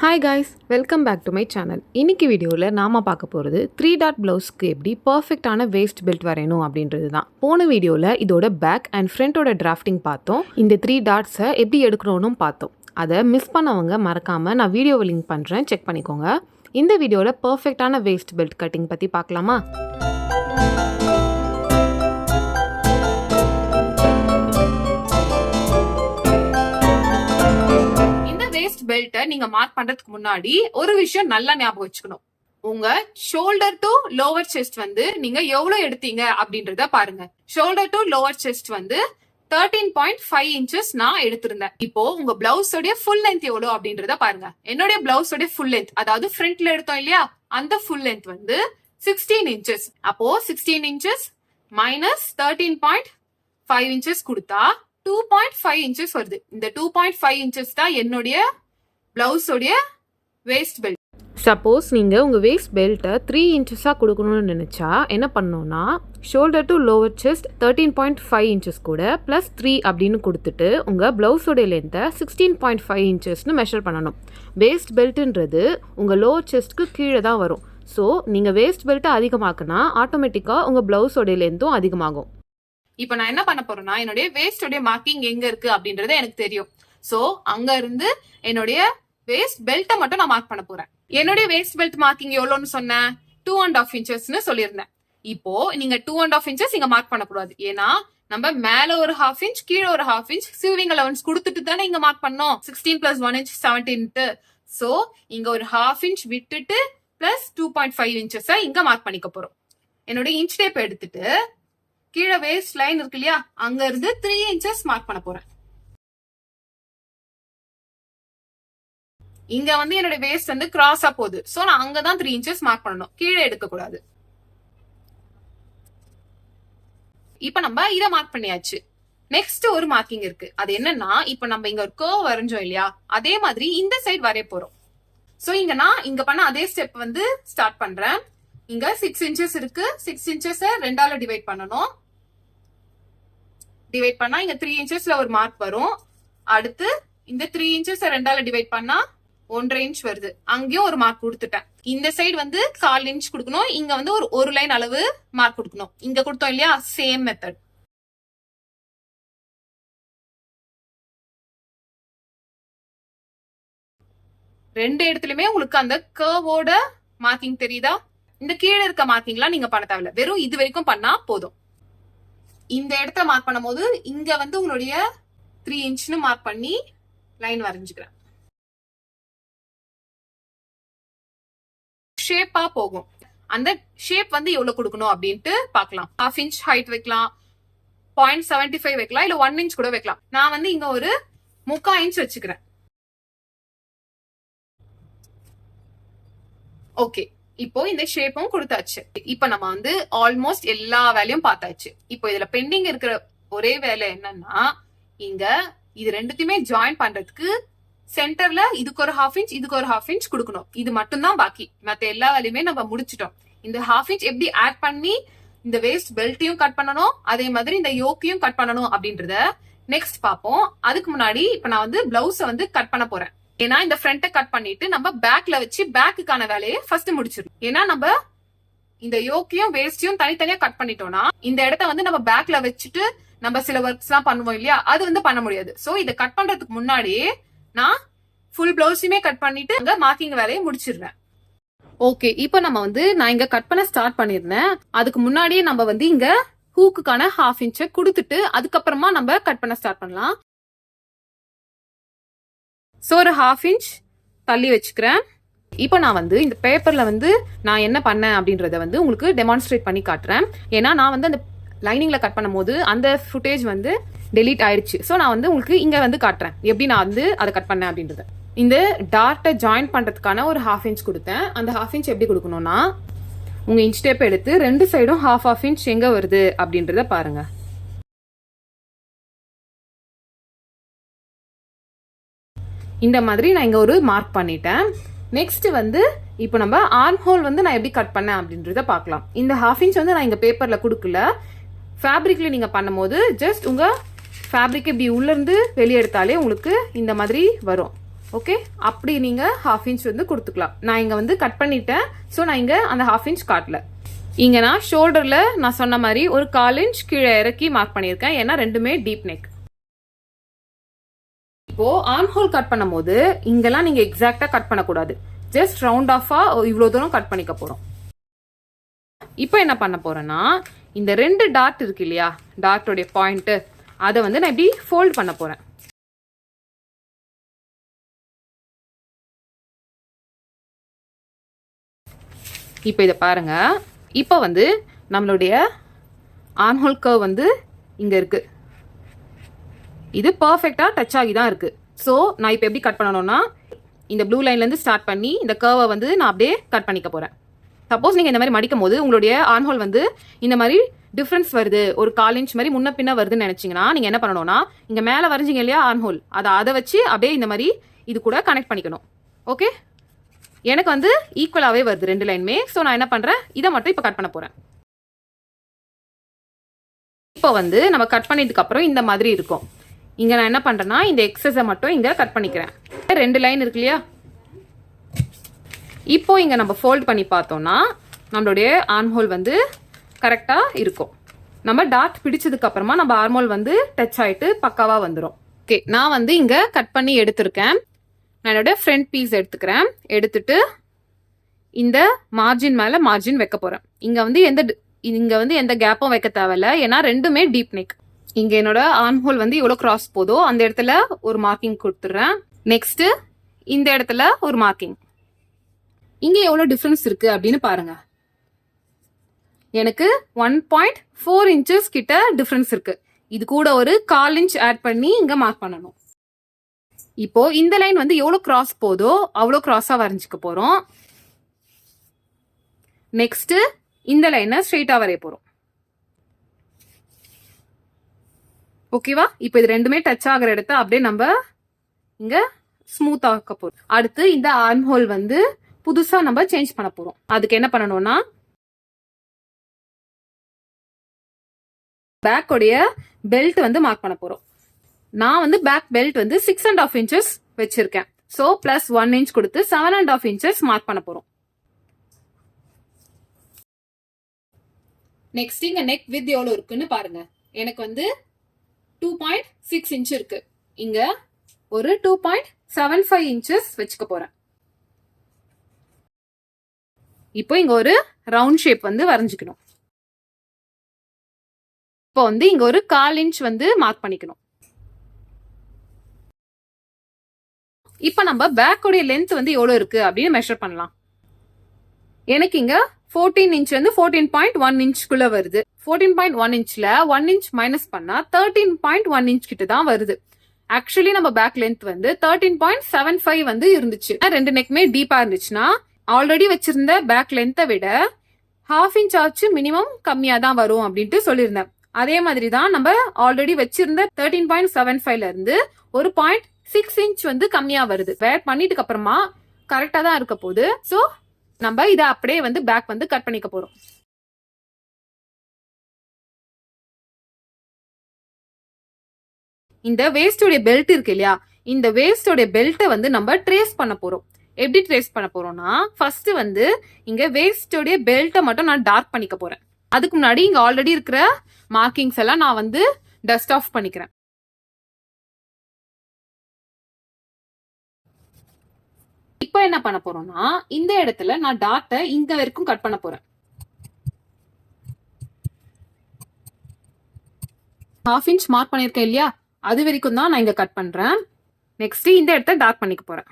Hi guys, welcome back to my channel. இன்றைக்கி வீடியோவில் நாம் பார்க்க போகிறது 3 டாட் ப்ளவுஸ்க்கு எப்படி பர்ஃபெக்டான வேஸ்ட் பெல்ட் வரையணும் அப்படின்றது தான். போன வீடியோவில் இதோட பேக் அண்ட் ஃப்ரண்ட்டோட டிராஃப்டிங் பார்த்தோம். இந்த 3 டாட்ஸை எப்படி எடுக்கணும்னு பார்த்தோம். அதை மிஸ் பண்ணவங்க மறக்காமல் நான் வீடியோவை லிங்க் பண்ணுறேன், செக் பண்ணிக்கோங்க. இந்த வீடியோவில் பர்ஃபெக்டான வேஸ்ட் பெல்ட் கட்டிங் பற்றி பார்க்கலாமா? பெல்ட்டை நீங்க மார்க் பண்றதுக்கு முன்னாடி ஒரு விஷயம் நல்லா ஞாபகம் வச்சுக்கணும். உங்க ஷோல்டர் டு லோவர் செஸ்ட் வந்து நீங்க எவ்வளவு எடுத்தீங்க அப்படின்றத பாருங்க. ஷோல்டர் டு லோவர் செஸ்ட் வந்து 13.5 இன்ச்சஸ் நான் எடுத்திருந்தேன். இப்போ உங்க பிளவுஸோட ஃபுல் லென்த் எவ்வளவு அப்படின்றத பாருங்க. என்னுடைய பிளவுஸோட ஃபுல் லென்த், அதாவது ஃப்ரண்ட்ல எடுத்தோம் இல்லையா, அந்த ஃபுல் லென்த் வந்து 16 இன்ச்சஸ். அப்போ 16 இன்ச்சஸ் மைனஸ் 13.5 இன்ச்சஸ் கொடுத்தா 2.5 இன்ச்சஸ் வருது. இந்த 2.5 இன்ச்சஸ் தான் என்னுடைய பிளவுஸோடைய வேஸ்ட் பெல்ட். சப்போஸ் நீங்கள் உங்கள் வேஸ்ட் பெல்ட்டை 3 இன்ச்சஸாக கொடுக்கணும்னு நினச்சா என்ன பண்ணணும்னா, shoulder to lower chest 13.5 inches கூட ப்ளஸ் 3 அப்படின்னு கொடுத்துட்டு உங்கள் ப்ளவுஸோடைய லென்த்தை 16.5 இன்ச்சஸ்னு மெஷர் பண்ணணும். வேஸ்ட் பெல்ட்டுன்றது உங்கள் லோவர் செஸ்ட்க்கு கீழே தான் வரும். ஸோ நீங்கள் வேஸ்ட் பெல்ட்டை அதிகமாக்குனா ஆட்டோமேட்டிக்காக உங்கள் ப்ளவுஸோடைய லென்த்தும் அதிகமாகும். இப்போ நான் என்ன பண்ண போறேன்னா, என்னுடைய வேஸ்டோடைய மார்க்கிங் எங்க இருக்கு அப்படின்றது எனக்கு தெரியும். சோ அங்க இருந்து என்னுடைய வேஸ்ட் பெல்ட்டை மட்டும் நான் மார்க் பண்ண போறேன். என்னுடைய வேஸ்ட் பெல்ட் மார்க்கிங் எவ்வளோன்னு சொன்னேன், 2.5 இன்ச்சஸ்னு சொல்லியிருந்தேன். இப்போ நீங்க 2.5 இன்ச்சஸ் இங்க மார்க் பண்ணக்கூடாது. ஏன்னா நம்ம மேல ஒரு 1/2 இன்ச் கீழே ஒரு 1/2 இன்ச் சிவிங் அலவன்ஸ் கொடுத்துட்டு தானே இங்க மார்க் பண்ணோம். 16 + 1 இன்ச் 17. சோ இங்க ஒரு 1/2 இன்ச் விட்டுட்டு பிளஸ் 2.5 இன்ச்சஸை இங்க மார்க் பண்ணிக்க போறோம். என்னுடைய இன்ச் டேப் எடுத்துட்டு கீழே வேஸ்ட் லைன் இருக்கு இல்லையா, அங்க இருந்து 3 இன்ச்சஸ் மார்க் பண்ண போறேன். இங்க வந்து என்னோட வேஸ்ட் வந்து கிராஸா போகுது. சோ நான் அங்கதான் 3 இன்ச்சஸ் மார்க் பண்ணணும், கீழே எடுக்க கூடாது. இப்ப நம்ம இத மார்க் பண்ணியாச்சு. நெக்ஸ்ட் ஒரு மார்க்கிங் இருக்கு. அது என்னன்னா, இப்ப நம்ம இங்க ஒரு கர்வ் வரைஞ்சோம் இல்லையா, அதே மாதிரி இந்த சைடு வரைய போறோம். சோ இங்க நான் இங்க பண்ண அதே ஸ்டெப் வந்து ஸ்டார்ட் பண்றேன். இங்க 6 இன்ச்சஸ் இருக்கு. 6 இன்ச்சஸ் 2ஆல டிவைட் பண்ணணும். டிவைட் பண்ணா இங்க 3 இன்ச்சஸ்ல ஒரு மார்க் வரும். அடுத்து இந்த 3 இன்ச்சஸ் 2ஆல டிவைட் பண்ணா 1.5 இன்ச் வருது. அங்கேயும் ஒரு மார்க் கொடுத்துட்டேன். இந்த சைடு வந்து 1/4 இன்ச் கொடுக்கணும். இங்க வந்து ஒரு லைன் அளவு மார்க் கொடுக்கணும். இங்க கொடுத்தோம் இல்லையா, சேம் மெத்தட். ரெண்டு இடத்துலயுமே உங்களுக்கு அந்த கர்வோட மார்க்கிங் தெரியுதா? இந்த கீழே இருக்க மார்க்கிங்லாம் நீங்க பண்ண தேவையில்ல, வெறும் இது வரைக்கும் பண்ணா போதும். இந்த இடத்த மார்க் பண்ணும் போது இங்க வந்து உங்களுடைய 3 இன்ச்னு மார்க் பண்ணி லைன் வரைஞ்சுக்கிறேன். ஷேப்பா போகும். அந்த ஷேப் வந்து எவ்வளவு கொடுக்கணும் அப்படின்ட்டு பார்க்கலாம். 1/2 இன்ச் ஹைட் வைக்கலாம், 0.75 வைக்கலாம், இல்ல 1 இன்ச் கூட வைக்கலாம். நான் வந்து இங்க ஒரு 3/4 இன்ச் வச்சுக்கிறேன். ஓகே, இப்போ இந்த ஷேப்பும் கொடுத்தாச்சு. இப்ப நம்ம வந்து ஆல்மோஸ்ட் எல்லா வேலையும் பார்த்தாச்சு. இப்போ இதுல பெண்டிங் இருக்கிற ஒரே வேலை என்னன்னா, இங்க இது ரெண்டுத்தையுமே ஜாயின் பண்றதுக்கு சென்டர்ல இதுக்கு ஒரு 1/2 இன்ச் இதுக்கு ஒரு 1/2 இன்ச் கொடுக்கணும். இது மட்டும் தான் பாக்கி. மத்த எல்லா வேலையுமே நம்ம முடிச்சிட்டோம். இந்த 1/2 இன்ச் எப்படி ஆட் பண்ணி இந்த வேஸ்ட் பெல்ட்டையும் கட் பண்ணணும், அதே மாதிரி இந்த யோக்கையும் கட் பண்ணணும் அப்படின்றத நெக்ஸ்ட் பார்ப்போம். அதுக்கு முன்னாடி இப்ப நான் வந்து பிளவுஸை வந்து கட் பண்ண போறேன். ஏன்னா இந்த ஃப்ரண்ட்டை கட் பண்ணிட்டு நம்ம பேக்ல வச்சு பேக்குக்கான வேலையை ஃபர்ஸ்ட் முடிச்சிடணும். ஏன்னா நம்ம இந்த யோக்கையும் வேஸ்டையும் தனித்தனியா கட் பண்ணிட்டோம்னா இந்த இடத்த வந்து நம்ம பேக்ல வச்சுட்டு நம்ம சில ஒர்க்ஸ் எல்லாம் பண்ணுவோம் இல்லையா, அது வந்து பண்ண முடியாது. சோ இதை கட் பண்றதுக்கு முன்னாடியே நான் ஃபுல் பிளவுஸுமே கட் பண்ணிட்டு அங்க மார்க்கிங் வேலையை முடிச்சிடுறேன். ஓகே, இப்போ நம்ம வந்து நான் இங்க கட் பண்ண ஸ்டார்ட் பண்ணிருந்தேன். அதுக்கு முன்னாடியே நம்ம வந்து இங்க ஹூக்குக்கான 1/2 இன்ச்சை கொடுத்துட்டு அதுக்கப்புறமா நம்ம கட் பண்ண ஸ்டார்ட் பண்ணலாம். சோ ஒரு 1/2 இன்ச் தள்ளி வச்சுக்கிறேன். இப்போ நான் வந்து இந்த பேப்பர்ல வந்து நான் என்ன பண்ணேன் அப்படின்றத வந்து உங்களுக்கு டெமான்ஸ்ட்ரேட் பண்ணி காட்டுறேன். ஏன்னா நான் வந்து அந்த லைனிங்ல கட் பண்ணும் போது அந்த ஃபுட்டேஜ் வந்து டெலீட் ஆயிடுச்சு. ஸோ நான் வந்து உங்களுக்கு இங்க வந்து காட்டுறேன் எப்படி நான் வந்து அதை கட் பண்ணேன் அப்படின்றத. இந்த டார்ட்டை ஜாயின் பண்றதுக்கான ஒரு 1/2 இன்ச் கொடுத்தேன். அந்த 1/2 இன்ச் எப்படி கொடுக்கணும்னா, உங்க இன்ச் டேப் எடுத்து ரெண்டு சைடும் 1/2 இன்ச் எங்க வருது அப்படின்றத பாருங்க. இந்த மாதிரி நான் இங்க ஒரு மார்க் பண்ணிட்டேன். நெக்ஸ்ட் வந்து இப்போ நம்ம ஆர்ம் ஹோல் வந்து நான் எப்படி கட் பண்ணேன் அப்படின்றத பார்க்கலாம். இந்த 1/2 இன்ச் வந்து நான் இங்க பேப்பர்ல கொடுக்கல, ஃபேப்ரிக்ல நீங்க பண்ணும்போது ஜஸ்ட் உங்க ஃபேப்ரிக் இப்படி உள்ள இருந்து வெளியே எடுத்தாலே உங்களுக்கு இந்த மாதிரி வரும். ஓகே, அப்படி நீங்க 1/2 இன்ச் வந்து கொடுத்துக்கலாம். நான் இங்க வந்து கட் பண்ணிட்டேன். ஸோ நான் இங்க அந்த 1/2 இன்ச் காட்டல. இங்க நான் ஷோல்டர்ல நான் சொன்ன மாதிரி ஒரு 1/4 இன்ச் கீழே இறக்கி மார்க் பண்ணியிருக்கேன். ஏன்னா ரெண்டுமே டீப் நெக். இப்போ ஆர்ம் ஹோல் கட் பண்ணும் போது இங்கெல்லாம் நீங்க எக்ஸாக்டா கட் பண்ணக்கூடாது. ஜஸ்ட் ரவுண்ட் ஆஃபா இவ்வளவு தூரம் கட் பண்ணிக்க போறோம். இப்போ என்ன பண்ண போறேன்னா இந்த 2 டாட் இருக்கு இல்லையா, டாட்டோடைய பாயிண்ட், அதை வந்து நான் இப்படி ஃபோல்ட் பண்ண போறேன். இப்போ இதை பாருங்க. இப்போ வந்து நம்மளுடைய ஆர்ம்ஹோல் கர்வ் வந்து இங்க இருக்கு. இது பர்ஃபெக்டா டச் ஆகி தான் இருக்கு. ஸோ நான் இப்போ எப்படி கட் பண்ணணும்னா இந்த ப்ளூ லைன்ல இருந்து ஸ்டார்ட் பண்ணி இந்த கர்வை வந்து நான் அப்படியே கட் பண்ணிக்க போறேன். சப்போஸ் நீங்க இந்த மாதிரி மடிக்கும் போது உங்களுடைய ஆர்ம்ஹோல் வந்து இந்த மாதிரி டிஃபரன்ஸ் வருது, ஒரு 1/4 இன்ச் மாதிரி முன்ன பின்ன வருதுன்னு நினைச்சீங்கன்னா நீங்க என்ன பண்ணணும்னா இங்க மேல வரைஞ்சிங்க இல்லையா ஆர்ம்ஹோல், அதை வச்சு அப்படியே இந்த மாதிரி இது கூட கனெக்ட் பண்ணிக்கணும். ஓகே, எனக்கு வந்து ஈக்குவலாவே வருது 2 லைனுமே. ஸோ நான் என்ன பண்றேன், இதை மட்டும் இப்போ கட் பண்ண போறேன். இப்போ வந்து நம்ம கட் பண்ணதுக்கு அப்புறம் இந்த மாதிரி இருக்கும். இங்க நான் என்ன பண்றேன்னா இந்த எக்ஸஸை மட்டும் இங்க கட் பண்ணிக்கிறேன். 2 லைன் இருக்கு இல்லையா, இப்போ இங்க நம்ம ஃபோல்ட் பண்ணி பார்த்தோம்னா நம்மளுடைய ஆர்ம்ஹோல் வந்து கரெக்டா இருக்கும். நம்ம டாட் பிடிச்சதுக்கு அப்புறமா நம்ம ஆர்ம்ஹோல் வந்து டச் ஆயிட்டு பக்காவா வந்துடும். ஓகே, நான் வந்து இங்க கட் பண்ணி எடுத்திருக்கேன். நான் என்னோட ஃப்ரண்ட் பீஸ் எடுத்துக்கிறேன். எடுத்துட்டு இந்த மார்ஜின் மேல மார்ஜின் வைக்க போறேன். இங்க வந்து எந்த கேப்பும் வைக்க தேவையில்ல, ஏன்னா ரெண்டுமே டீப் நெக். இங்க என்னோட ஆர்ம்ஹோல் வந்து எவ்வளவு கிராஸ் போதோ அந்த இடத்துல ஒரு மார்க்கிங் கொடுத்துறேன். நெக்ஸ்ட் இந்த இடத்துல ஒரு மார்க்கிங். இங்க எவ்வளவு டிஃபரன்ஸ் இருக்கு அப்படின்னு பாருங்க. எனக்கு 1.4 இன்ச்சஸ் கிட்ட டிஃபரன்ஸ் இருக்கு. இது கூட ஒரு 1/4 இன்ச் ஆட் பண்ணி இங்க மார்க் பண்ணணும். இப்போ இந்த லைன் வந்து எவ்வளவு கிராஸ் போதோ அவ்வளோ கிராஸா வரைஞ்சிக்க போறோம். நெக்ஸ்ட் இந்த லைனை ஸ்ட்ரெயிட்டா வரைய போறோம். ஓகேவா? இப்போ இது ரெண்டுமே டச் ஆகிற இடத்த அப்படியே நம்ம இங்க ஸ்மூத் ஆக்க போறோம். அடுத்து இந்த ஆர்ம் ஹோல் வந்து புதுசா நம்ம சேஞ்ச் பண்ண போறோம். அதுக்கு என்ன பண்ணணும்னா பேக்கோடைய பெல்ட் வந்து மார்க் பண்ண போறோம். நான் வந்து பேக் பெல்ட் வந்து 6.5 இன்ச்சஸ் வச்சிருக்கேன். ஸோ பிளஸ் 1 இன்ச் கொடுத்து 7.5 இன்ச்சஸ் மார்க் பண்ண போறோம். நெக்ஸ்ட் இங்க நெக் வித் எவ்வளவு இருக்குன்னு பாருங்க. எனக்கு வந்து 2.6 இன்ச் இருக்கு. இங்க ஒரு 2.75 இன்ச்சஸ் வச்சுக்க போறேன். இப்போ இங்க ஒரு ரவுண்ட் ஷேப் வந்து வரைஞ்சுக்கணும். இப்போ வந்து இங்க ஒரு 1/4 இன்ச் வந்து மார்க் பண்ணிக்கணும். இப்போ நம்ம பேக்கோடைய லென்த் வந்து எவ்வளவு இருக்கு அப்படின்னு மெஷர் பண்ணலாம். எனக்கு இங்க 14 இன்ச் வந்து 14.1 இன்ச்குள்ள வருது. 14.1 இன்ச்ல 1 இன்ச் மைனஸ் பண்ணா 13.1 இன்ச் கிட்ட தான் வருது. ஆக்சுவலி நம்ம பேக் லென்த் வந்து 13.75 வந்து இருந்துச்சு. ரெண்டு நெக்குமே டீப்பா இருந்துச்சுன்னா ஆல்ரெடி வச்சிருந்த பேக் லென்த்தை விட 1/2 இன்ச் ஆச்சு மினிமம் கம்மியா தான் வரும் அப்படின்ட்டு சொல்லியிருந்தேன். அதே மாதிரி தான் நம்ம ஆல்ரெடி வச்சிருந்த 13.75ல இருந்து ஒரு 0.6 இன்ச் வந்து கம்மியா வருது. வேர் பண்ணிட்டுக்கு அப்புறமா கரெக்டா தான் இருக்க போகுது. சோ நம்ம இதை அப்படியே வந்து பேக் வந்து கட் பண்ணிக்க போறோம். இந்த வேஸ்டோடைய பெல்ட் இருக்கு இல்லையா, இந்த வேஸ்டோடைய பெல்ட்டை வந்து நம்ம ட்ரேஸ் பண்ண போறோம். எப்படி ட்ரேஸ் பண்ண போறோம்னா ஃபர்ஸ்ட் வந்து இங்க வேஸ்டோடைய பெல்ட்டை மட்டும் நான் டார்க் பண்ணிக்க போறேன். அதுக்கு முன்னாடி இங்க ஆல்ரெடி இருக்கிற மார்க்கிங்ஸ் எல்லாம் நான் வந்து டஸ்ட் ஆஃப் பண்ணிக்கிறேன். இப்போ என்ன பண்ண போறோம்னா இந்த இடத்துல நான் டாட்டை இங்க வரைக்கும் கட் பண்ண போறேன். 1/2 இன்ச் மார்க் பண்ணிருக்கேன் இல்லையா, அது வரைக்கும் தான் நான் இங்க கட் பண்றேன். நெக்ஸ்ட் இந்த இடத்த டார்க் பண்ணிக்க போறேன்.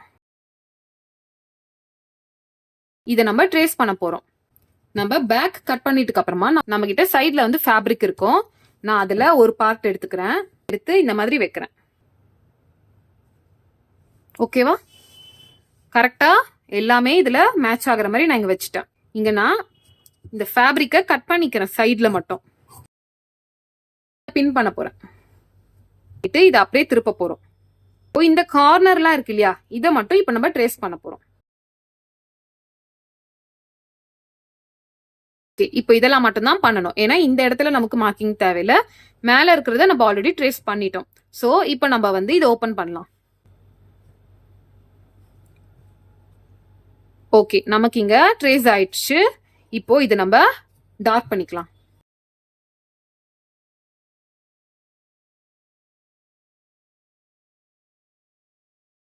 இதை நம்ம ட்ரேஸ் பண்ண போறோம். நம்ம பேக் கட் பண்ணிட்டுக்கு அப்புறமா நம்ம கிட்ட சைட்ல வந்து ஃபேப்ரிக் இருக்கும். நான் அதுல ஒரு பார்ட் எடுத்துக்கிறேன். எடுத்து இந்த மாதிரி வைக்கிறேன். ஓகேவா? கரெக்டா எல்லாமே இதுல மேட்ச் ஆகுற மாதிரி நான் இங்க வச்சுட்டேன். இங்க நான் இந்த ஃபேப்ரிக்கை கட் பண்ணிக்கிறேன். சைட்ல மட்டும் பின் பண்ண போறேன். இதை அப்படியே திருப்ப போறோம். இந்த கார்னர்லாம் இருக்கு இல்லையா, இதை மட்டும் இப்ப நம்ம ட்ரேஸ் பண்ண போறோம். இப்போ இதெல்லாம் மட்டும் தான் பண்ணணும். ஏன்னா இந்த இடத்துல நமக்கு மார்க்கிங் தேவையில்லை. மேல இருக்கிறத நம்ம ஆல்ரெடி ட்ரேஸ் பண்ணிட்டோம். சோ இப்போ நம்ம வந்து இதை ஓபன் பண்ணலாம். ஓகே, நமக்கு இங்க ட்ரேஸ் ஆயிடுச்சு. இப்போ இது நம்ம டார்க் பண்ணிக்கலாம்.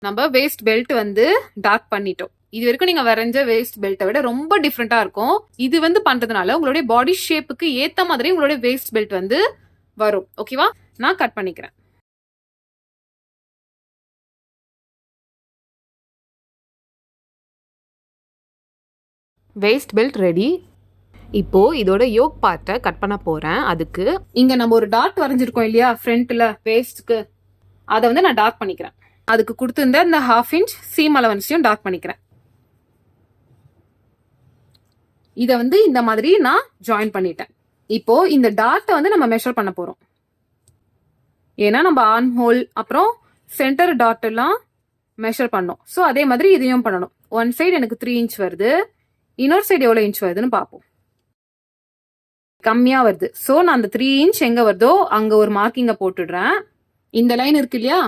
நம்ம வேஸ்ட் பெல்ட் வந்து டார்க் பண்ணிட்டோம். இது வரைக்கும் நீங்க வரைஞ்ச வேஸ்ட் பெல்ட்டை விட ரொம்ப டிஃப்ரெண்டா இருக்கும். இது வந்து பண்றதுனால உங்களுடைய பாடி ஷேப்புக்கு ஏத்த மாதிரி உங்களுடைய வேஸ்ட் பெல்ட் வந்து வரும். ஓகேவா? நான் கட் பண்ணிக்கிறேன். Waste belt ready. இப்போ இதோட யோக் பார்ட்டை கட் பண்ண போறேன். அதுக்கு இங்க நம்ம ஒரு டாட் வரைஞ்சிருக்கோம் இல்லையா ஃப்ரண்ட்ல வேஸ்ட்க்கு, அதை வந்து நான் டார்க் பண்ணிக்கிறேன். அதுக்கு கொடுத்திருந்த இந்த 1/2 இன்ச் சீம் அலவன்ஸையும் டார்க் பண்ணிக்கிறேன். இதை வந்து இந்த மாதிரி நான் ஜாயின் பண்ணிட்டேன். இப்போ இந்த டாட்டை வந்து நம்ம மெஷர் பண்ண போறோம். ஏன்னா நம்ம ஆர்ம் ஹோல் அப்புறம் சென்டர் டாட் எல்லாம் மெஷர் பண்ணோம். ஸோ அதே மாதிரி இதையும் பண்ணணும். ஒன் சைடு எனக்கு 3 இன்ச் வருது, இன்னொரு சைடு எவ்வளோ இன்ச் வருதுன்னு பார்ப்போம். கம்மியா வருது. ஸோ நான் அந்த 3 இன்ச் எங்க வருதோ அங்க ஒரு மார்க்கிங்கை போட்டுடுறேன். இந்த லைன் இருக்கு இல்லையா,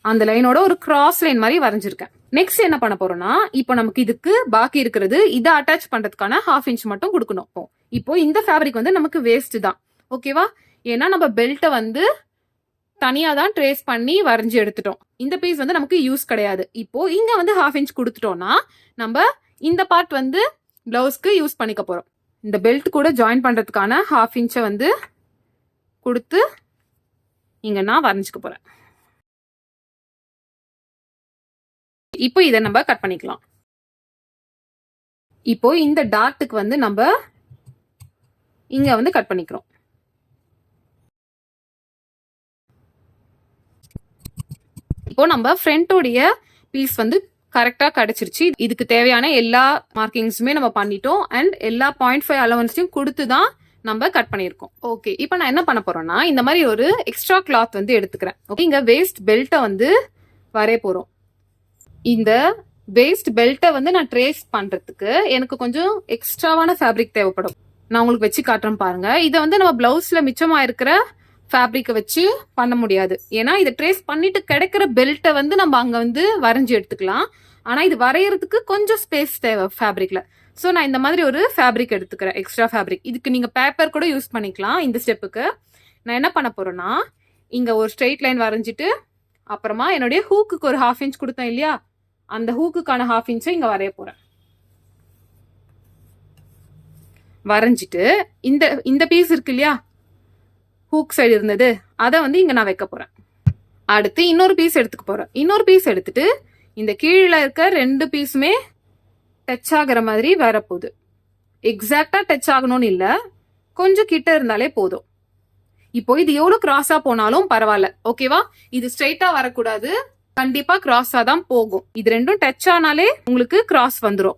அந்த லைனோட ஒரு கிராஸ் லைன் மாதிரி வரைஞ்சிருக்கேன். நெக்ஸ்ட் என்ன பண்ண போறோம்னா, இப்போ நமக்கு இதுக்கு பாக்கி இருக்கிறது இதை அட்டாச் பண்றதுக்கான 1/2 இன்ச் மட்டும் கொடுக்கணும். இப்போ இந்த ஃபேப்ரிக் வந்து நமக்கு வேஸ்ட் தான். ஓகேவா? ஏன்னா நம்ம பெல்ட்டை வந்து தனியா தான் ட்ரேஸ் பண்ணி வரைஞ்சி எடுத்துட்டோம். இந்த பீஸ் வந்து நமக்கு யூஸ் கிடையாது. இப்போ இங்க வந்து 1/2 இன்ச் கொடுத்துட்டோம்னா நம்ம இந்த பார்ட் வந்து பிளவுஸ்க்கு யூஸ் பண்ணிக்க போறோம். இந்த பெல்ட் கூட ஜாயின் பண்றதுக்கான 1/2 இன்ச்சை வந்து கொடுத்து இங்க நான் வரைஞ்சிக்க போறேன். இப்போ இதை நம்ம கட் பண்ணிக்கலாம். இப்போ இந்த டாட்டுக்கு வந்து நம்ம இங்க வந்து கட் பண்ணிக்கிறோம். இப்போ நம்ம ஃப்ரண்டோடைய பீஸ் வந்து கரெக்டா கிடைச்சிருச்சு. இதுக்கு தேவையான எல்லா மார்க்கிங்ஸுமே நம்ம பண்ணிட்டோம் அண்ட் எல்லா 0.5 அலவன்ஸையும் கொடுத்து தான் நம்ம கட் பண்ணியிருக்கோம். ஓகே, இப்போ நான் என்ன பண்ண போறேன்னா, இந்த மாதிரி ஒரு எக்ஸ்ட்ரா கிளாத் வந்து எடுத்துக்கிறேன். ஓகே, இங்க வேஸ்ட் பெல்ட்டை வந்து வரைய போறோம். இந்த வேஸ்ட் பெல்ட்டை வந்து நான் ட்ரேஸ் பண்றதுக்கு எனக்கு கொஞ்சம் எக்ஸ்ட்ராவான ஃபேப்ரிக் தேவைப்படும். நான் உங்களுக்கு வச்சு காட்டுறேன் பாருங்க. இதை வந்து நம்ம பிளவுஸ்ல மிச்சமா இருக்கிற ஃபேப்ரிக்கை வச்சு பண்ண முடியாது. ஏன்னா இதை ட்ரேஸ் பண்ணிட்டு கிடைக்கிற பெல்ட்டை வந்து நம்ம அங்க வந்து வரைஞ்சி எடுத்துக்கலாம். ஆனா இது வரையறதுக்கு கொஞ்சம் ஸ்பேஸ் தேவை ஃபேப்ரிக்ல. ஸோ நான் இந்த மாதிரி ஒரு ஃபேப்ரிக் எடுத்துக்கிறேன், எக்ஸ்ட்ரா ஃபேப்ரிக். இதுக்கு நீங்க பேப்பர் கூட யூஸ் பண்ணிக்கலாம். இந்த ஸ்டெப்புக்கு நான் என்ன பண்ண போறேன்னா, இங்க ஒரு ஸ்ட்ரெயிட் லைன் வரைஞ்சிட்டு அப்புறமா என்னுடைய ஹூக்குக்கு ஒரு 1/2 இன்ச் கொடுத்தேன் இல்லையா, அந்த ஹூக்குக்கான 1/2 இன்ச்சை இங்க வரைய போறேன். வரைஞ்சிட்டு இந்த பீஸ் இருக்கு இல்லையா, ஹூக் சைடு இருந்தது, அதை வந்து இங்க நான் வைக்க போறேன். அடுத்து இன்னொரு பீஸ் எடுத்துக்க போறேன். இன்னொரு பீஸ் எடுத்துட்டு இந்த கீழே இருக்க 2 பீஸுமே டச் ஆகிற மாதிரி வரப்போகுது. எக்ஸாக்டா டச் ஆகணும்னு இல்லை, கொஞ்சம் கிட்ட இருந்தாலே போதும். இப்போ இது எவ்வளவு கிராஸா போனாலும் பரவாயில்ல. ஓகேவா? இது ஸ்ட்ரைட்டா வரக்கூடாது, கண்டிப்பா கிராஸா தான் போகும். இது ரெண்டும் டச் ஆனாலே உங்களுக்கு கிராஸ் வந்துடும்.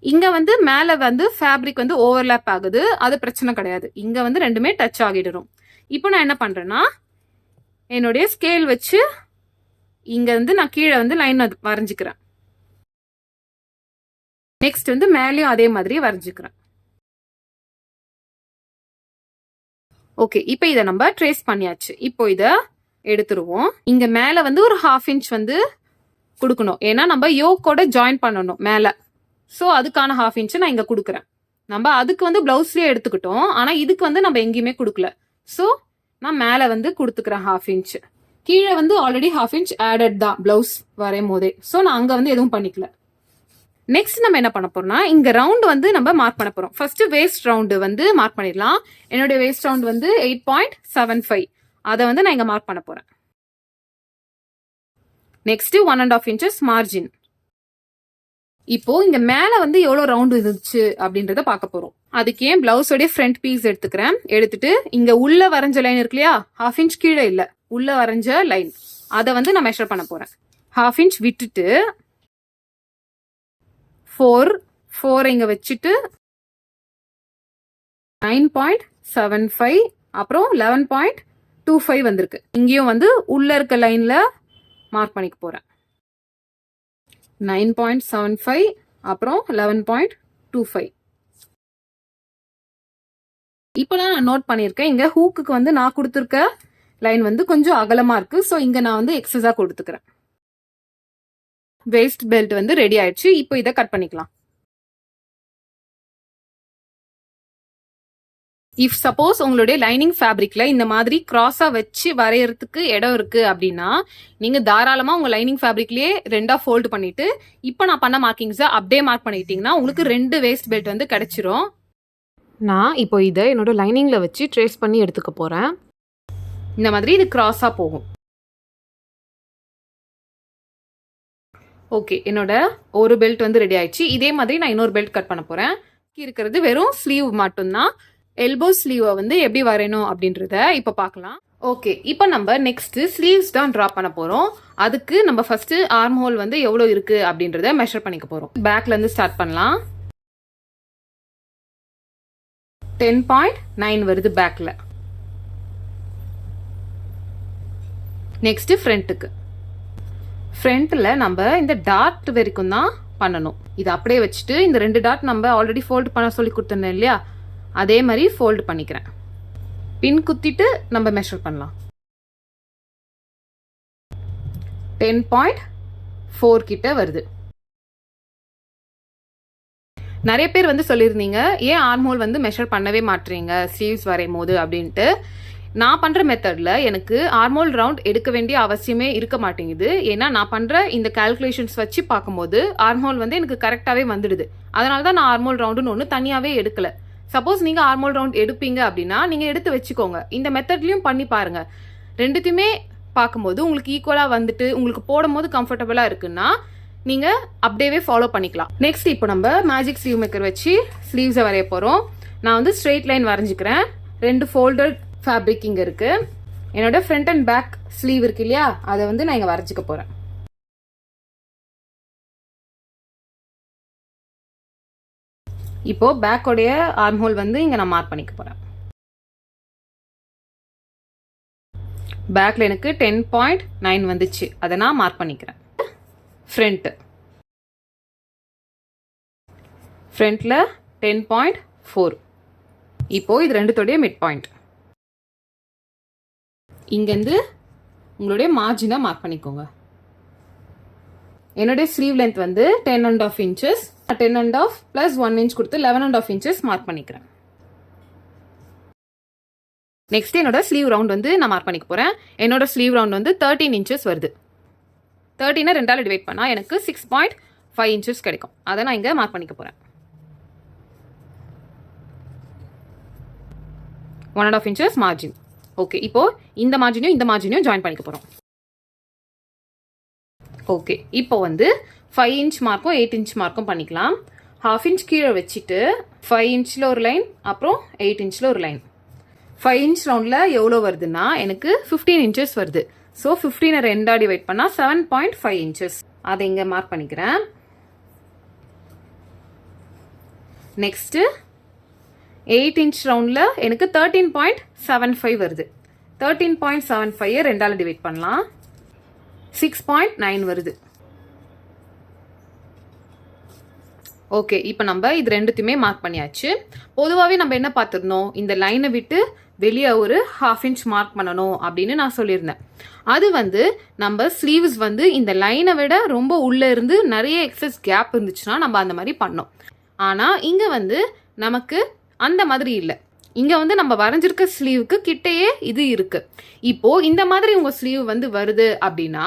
இங்க வந்து மேல வந்து ஃபேப்ரிக் வந்து ஓவர்லாப் ஆகுது, அது பிரச்சனை கிடையாது. இங்க வந்து ரெண்டுமே டச் ஆகிடும். இப்போ நான் என்ன பண்றேன்னா, என்னுடைய ஸ்கேல் வச்சு இங்க வந்து நான் கீழே வந்து லைன் வரைஞ்சிக்கிறேன். நெக்ஸ்ட் வந்து மேலேயும் அதே மாதிரி வரைஞ்சிக்கிறேன். ஓகே, இப்போ இதை நம்ம ட்ரேஸ் பண்ணியாச்சு. இப்போ இதை எடுத்துருவோம். இங்க மேல வந்து ஒரு 1/2 இன்ச் வந்து கொடுக்கணும். ஏன்னா நம்ம யோக்கோட ஜாயின் பண்ணணும் மேல. ஸோ அதுக்கான 1/2 இன்ச் நான் இங்க கொடுக்குறேன். நம்ம அதுக்கு வந்து பிளவுஸ்லயே எடுத்துக்கிட்டோம், ஆனா இதுக்கு வந்து நம்ம எங்கேயுமே கொடுக்கல. ஸோ நான் மேல வந்து கொடுத்துக்கிறேன் 1/2 இன்ச். கீழே வந்து ஆல்ரெடி 1/2 இன்ச் ஆடட் தான் பிளவுஸ் வரையும் போதே. ஸோ நான் அங்க வந்து எதுவும் பண்ணிக்கல. நெக்ஸ்ட் நம்ம என்ன பண்ண போறோம்னா, இங்க ரவுண்ட் வந்து நம்ம மார்க் பண்ண போறோம். ஃபர்ஸ்ட் வேஸ்ட் ரவுண்டு வந்து மார்க் பண்ணிடலாம். என்னுடைய வேஸ்ட் ரவுண்ட் வந்து 8.75. அதை வந்து நான் இங்க மார்க் பண்ண போறேன். Next 1.5 inches margin. இப்போ இங்க மேல வந்து எவ்வளவு ரவுண்ட் இருந்துச்சு அப்படின்றத பார்க்க போறோம். அதுக்கு ஏன் பிளவுஸோட ஃப்ரண்ட் பீஸ் எடுத்துக்கிறேன். எடுத்துட்டு இங்க உள்ள வரைஞ்ச லைன் இருக்கு இல்லையா, 1/2 இன்ச் கீழே இல்ல, உள்ள வரைஞ்ச லைன், அதை வந்து நான் மெஷர் பண்ண போறேன். 1/2 இன்ச் விட்டுட்டு 4 இங்க வச்சுட்டு 9.75 அப்புறம் 11.25 வந்திருக்கு. இங்கேயும் வந்து உள்ள இருக்க லைன்ல மார்க் பண்ணிக்க போறேன். 9.75 அப்புறம் 11.25. இப்போ நான் நோட் பண்ணியிருக்கேன், இங்க ஹூக்குக்கு வந்து நான் கொடுத்துருக்க லைன் வந்து கொஞ்சம் அகலமா இருக்கு. ஸோ இங்க நான் வந்து எக்ஸஸா கொடுத்துக்கிறேன். வேஸ்ட் பெல்ட் வந்து ரெடி ஆயிடுச்சு. இப்போ இதை கட் பண்ணிக்கலாம். இஃப் சப்போஸ் உங்களுடைய லைனிங் ஃபேப்ரிக்ல இந்த மாதிரி கிராஸா வச்சு வரையறதுக்கு இடம் இருக்கு அப்படின்னா நீங்க தாராளமா உங்க லைனிங் ஃபேப்ரிக்லயே 2ஆ ஃபோல்ட் பண்ணிட்டு இப்போ நான் பண்ண மார்க்கிங்ஸை அப்படியே மார்க் பண்ணிட்டீங்கன்னா உங்களுக்கு 2 வேஸ்ட் பெல்ட் வந்து கிடைச்சிரும். நான் இப்போ இதை என்னோட லைனிங்கில் வச்சு ட்ரேஸ் பண்ணி எடுத்துக்க போகிறேன். இந்த மாதிரி இது கிராஸா போகும். ஓகே, என்னோட ஒரு பெல்ட் வந்து ரெடி ஆயிடுச்சு. இதே மாதிரி நான் இன்னொரு பெல்ட் கட் பண்ண போறேன். இருக்கிறது வெறும் ஸ்லீவ் மட்டும்தான். எல்போ ஸ்லீவை வந்து எப்படி வரையணும் அப்படின்றத இப்போ பார்க்கலாம். ஓகே, இப்போ நம்ம நெக்ஸ்ட் ஸ்லீவ்ஸ் தான் ட்ரா பண்ண போறோம். அதுக்கு நம்ம ஃபர்ஸ்ட் ஆர்ம் ஹோல் வந்து எவ்வளோ இருக்கு அப்படின்றத மெஷர் பண்ணிக்க போறோம். பேக்ல இருந்து ஸ்டார்ட் பண்ணலாம். 10.9 வருது பேக்ல. நெக்ஸ்ட் ஃப்ரண்ட்டுக்கு. ஃப்ரண்ட்ல நம்ம இந்த டாட் வரைக்கும் தான் பண்ணணும். இது அப்படியே வச்சுட்டு இந்த 2 டாட் நம்ம ஆல்ரெடி ஃபோல்ட் பண்ண சொல்லி கொடுத்தேன் இல்லையா, அதே மாதிரி ஃபோல்ட் பண்ணிக்கிறேன். பின் குத்திட்டு நம்ம மெஷர் பண்ணலாம். 10.4 கிட்ட வருது. நிறைய பேர் வந்து சொல்லியிருந்தீங்க ஏன் ஆர்ம் ஹோல் வந்து மெஷர் பண்ணவே மாட்டீங்க ஸ்லீவ்ஸ் வரையும் போது அப்படின்ட்டு. நான் பண்ற மெத்தட்ல எனக்கு ஆர்மோல் ரவுண்ட் எடுக்க வேண்டிய அவசியமே இருக்க மாட்டேங்குது. ஏன்னா நான் பண்ற இந்த கால்குலேஷன்ஸ் வச்சு பார்க்கும்போது ஆர்மோல் வந்து எனக்கு கரெக்டாவே வந்துடுது. அதனால தான் நான் ஆர்மோல் ரவுண்டுன்னு ஒன்று தனியாவே எடுக்கல. சப்போஸ் நீங்க ஆர்மோல் ரவுண்ட் எடுப்பீங்க அப்படின்னா நீங்க எடுத்து வச்சுக்கோங்க. இந்த மெத்தட்லயும் பண்ணி பாருங்க. ரெண்டுத்தையுமே பார்க்கும்போது உங்களுக்கு ஈக்குவலா வந்துட்டு உங்களுக்கு போடும் போது கம்ஃபர்டபுளா இருக்குன்னா நீங்க அப்படியே ஃபாலோ பண்ணிக்கலாம். நெக்ஸ்ட் இப்போ நம்ம மேஜிக் ஸ்லீவ் மேக்கர் வச்சு ஸ்லீவ்ஸை வரைய போறோம். நான் வந்து ஸ்ட்ரெயிட் லைன் வரைஞ்சிக்கிறேன். 2 ஃபோல்டட் ஃபேப்ரிக் இங்க இருக்கு. என்னோட ஃப்ரண்ட் அண்ட் பேக் ஸ்லீவ் இருக்கு இல்லையா, அதை வந்து நான் இங்க வரைஞ்சிக்க போறேன். இப்போ பேக்கோடைய ஆர்ம் ஹோல் வந்து இங்க நான் மார்க் பண்ணிக்க போறேன். பேக்ல எனக்கு 10.9 வந்துச்சு, அதை நான் மார்க் பண்ணிக்கிறேன். ஃப்ரண்ட்ல 10.4. இப்போ இது ரெண்டுத்தோடைய மிட் பாயிண்ட். இங்கேருந்து உங்களுடைய மார்ஜினை மார்க் பண்ணிக்கோங்க. என்னுடைய ஸ்லீவ் லென்த் வந்து 10.5 inches. 10.5 plus 1 inch கொடுத்து 11.5 inches மார்க் பண்ணிக்கிறேன். நெக்ஸ்ட் என்னோட ஸ்லீவ் ரவுண்ட் வந்து நான் மார்க் பண்ணிக்க போறேன். என்னோட ஸ்லீவ் ரவுண்ட் வந்து 13 inches வருது. 13 2ஆல் டிவைட் பண்ணா எனக்கு 6.5 inches கிடைக்கும். அதை நான் இங்க மார்க் பண்ணிக்க போறேன். 1.5 inches மார்ஜின். ஓகே, இப்போ இந்த மார்ஜினையும் ஜாயின் பண்ணிக்க போறோம். ஓகே, இப்போ வந்து 5 inch மார்க்கும் 8 inch மார்க்கும் பண்ணிக்கலாம். 1/2 inch கீழே வச்சுட்டு 5 inchல ஒரு லைன், அப்புறம் 8 inchல ஒரு லைன். 5 inch ரவுண்ட்ல எவ்வளோ வருதுன்னா எனக்கு 15 inches வருது. ஸோ 15 2ஆ டிவைட் பண்ணா 7.5 inches. அதை இங்க மார்க் பண்ணிக்கிறேன். நெக்ஸ்ட் 8 inch ரவுண்ட்ல எனக்கு 13.75 வருது. 13.75 2ஆல டிவைட் பண்ணலாம். 6.9 வருது. ஓகே, இப்போ நம்ம இது ரெண்டுத்தையுமே மார்க் பண்ணியாச்சு. பொதுவாகவே நம்ம என்ன பார்த்துருந்தோம், இந்த லைனை விட்டு வெளியே ஒரு 1/2 inch மார்க் பண்ணணும் அப்படின்னு நான் சொல்லியிருந்தேன். அது வந்து நம்ம ஸ்லீவ்ஸ் வந்து இந்த லைனை விட ரொம்ப உள்ள இருந்து நிறைய எக்ஸஸ் கேப் இருந்துச்சுன்னா நம்ம அந்த மாதிரி பண்ணோம். ஆனால் இங்கே வந்து நமக்கு அந்த மாதிரி இல்லை. இங்க வந்து நம்ம வரைஞ்சிருக்க ஸ்லீவுக்கு கிட்டையே இது இருக்கு. இப்போ இந்த மாதிரி உங்க ஸ்லீவ் வந்து வருது அப்படின்னா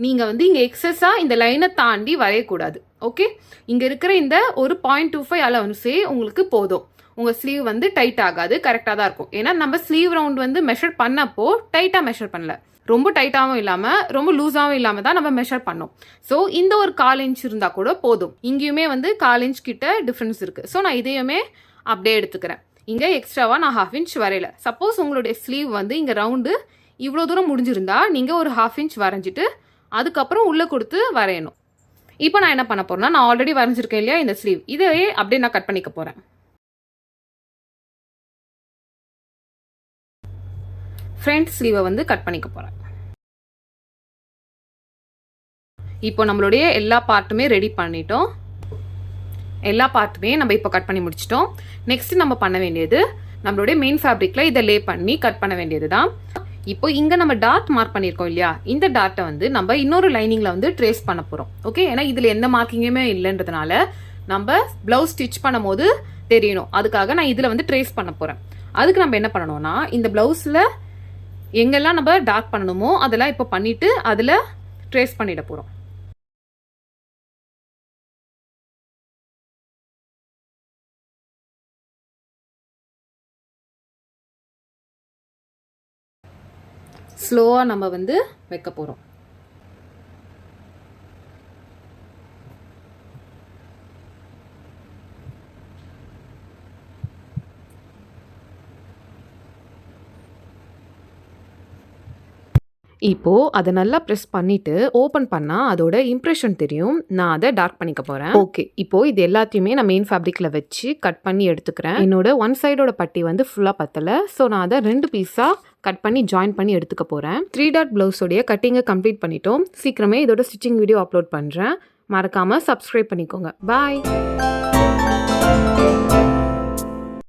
நீங்க வந்து இங்க எக்ஸஸா இந்த லைனை தாண்டி வரையக்கூடாது. ஓகே, இங்க இருக்கிற இந்த ஒரு 0.25 அலவன்ஸே உங்களுக்கு போதும். உங்க ஸ்லீவ் வந்து டைட் ஆகாது, கரெக்டா தான் இருக்கும். ஏன்னா நம்ம ஸ்லீவ் ரவுண்ட் வந்து மெஷர் பண்ணப்போ டைட்டா மெஷர் பண்ணல, ரொம்ப டைட்டாகவும் இல்லாம ரொம்ப லூஸாகவும் இல்லாம தான் நம்ம மெஷர் பண்ணோம். ஸோ இந்த ஒரு 1/4 inch இருந்தா கூட போதும். இங்கேயுமே வந்து 1/4 inch கிட்ட டிஃபரன்ஸ் இருக்கு. ஸோ நான் இதையுமே அப்படியே எடுத்துக்கிறேன். இங்க எக்ஸ்ட்ராவா நான் 1/2 inch வரையல. சப்போஸ் உங்களுடைய ஸ்லீவ் வந்து இங்க ரவுண்டு இவ்வளோ தூரம் முடிஞ்சிருந்தா நீங்க ஒரு 1/2 inch வரைஞ்சிட்டு அதுக்கப்புறம் உள்ள கொடுத்து வரையணும். இப்போ நான் என்ன பண்ண போறேன்னா, நான் ஆல்ரெடி வரைஞ்சிருக்கேன் இல்லையா இந்த ஸ்லீவ், இதையே அப்படியே நான் கட் பண்ணிக்க போறேன். ஃப்ரண்ட் ஸ்லீவை வந்து கட் பண்ணிக்க போறேன். இப்போ நம்மளுடைய எல்லா பார்ட்டுமே ரெடி பண்ணிட்டோம். எல்லா பார்ட்டுமே நம்ம இப்போ கட் பண்ணி முடிச்சிட்டோம். நெக்ஸ்ட் நம்ம பண்ண வேண்டியது நம்மளுடைய மெயின் ஃபேப்ரிக்ல இதை லே பண்ணி கட் பண்ண வேண்டியது தான். இப்போ இங்க நம்ம டாட் மார்க் பண்ணியிருக்கோம் இல்லையா, இந்த டாட்டை வந்து நம்ம இன்னொரு லைனிங்ல வந்து ட்ரேஸ் பண்ண போறோம். ஓகே, ஏன்னா இதுல எந்த மார்க்கிங்குமே இல்லைன்றதுனால நம்ம பிளவுஸ் ஸ்டிச் பண்ணும்போது தெரியணும், அதுக்காக நான் இதுல வந்து ட்ரேஸ் பண்ண போறேன். அதுக்கு நம்ம என்ன பண்ணணும்னா, இந்த பிளவுஸ்ல எங்கெல்லாம் நம்ம டார்க் பண்ணணுமோ அதெல்லாம் இப்போ பண்ணிட்டு அதுல ட்ரேஸ் பண்ணிட போறோம். ஸ்லோவா நம்ம வந்து வைக்க போறோம். இப்போ அதை நல்லா ப்ரெஸ் பண்ணிட்டு ஓப்பன் பண்ணா அதோட இம்ப்ரெஷன் தெரியும். நான் அதை டார்க் பண்ணிக்க போறேன். ஓகே, இப்போ இது எல்லாத்தையுமே நான் மெயின் ஃபேப்ரிக்ல வச்சு கட் பண்ணி எடுத்துக்கிறேன். என்னோட ஒன் சைடோட பட்டி வந்து ஃபுல்லா பத்தல, ஸோ நான் அதை 2 பீஸா கட் பண்ணி ஜாயின் பண்ணி எடுத்துக்க போறேன். 3 டாட் பிளவுஸோடைய கட்டிங்கை கம்ப்ளீட் பண்ணிட்டோம். சீக்கிரமே இதோட ஸ்டிச்சிங் வீடியோ அப்லோட் பண்றேன். மறக்காம சப்ஸ்கிரைப் பண்ணிக்கோங்க. பாய்.